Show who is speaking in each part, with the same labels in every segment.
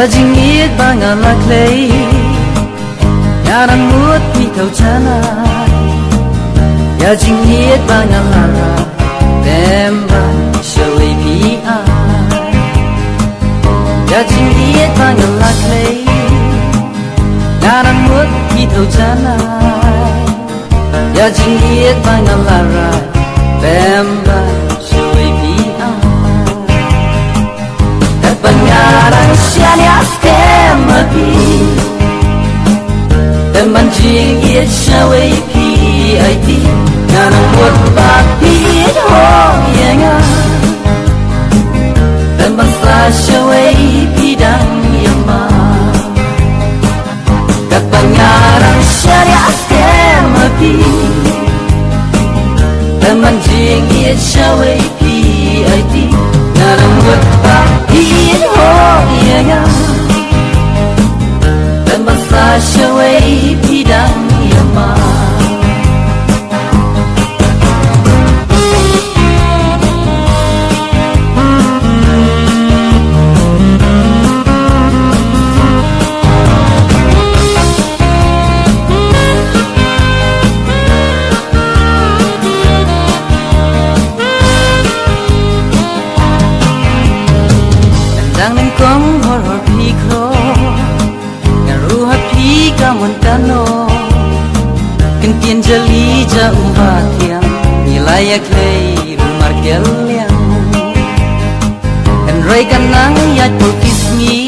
Speaker 1: jingit bangal clay yaran mut pi thau chana ya jingit bangal lara temba shawai pi a ya jingit bangal clay yaran mut pi thau chana ya jingit bangal lara temba shawai pi a Pengarang sialia stemati Teman jingit syawai pi aiti Nganang buat bakit hong yenga Teman sa syawai pi dang yama Kat pengarang sialia stemati Teman jingit syawai pi aiti Nganang buat bakit hong yenga Teman sa syawai pi dang yama Dang neng kong hor hor pi kro Ngaru ha pi kamun kano Ken kien jali ja umba tiang Nilai klei rumar keliang Ken roi kanang yat po kismi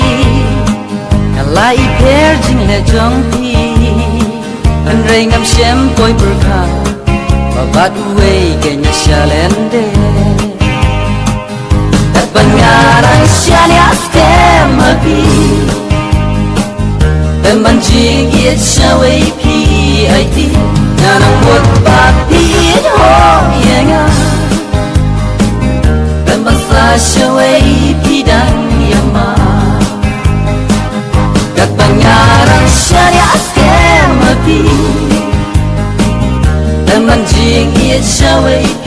Speaker 1: Kalai per jing le jong pi Ken roi ngam shem koi berka Babat uwei kenya shalende Pengarang sialia stemati Teman jingit syawai pi aiti Nganang buat bakit hong yenga Teman sa syawai pi dang yama Kat pengarang sialia stemati Teman jingit syawai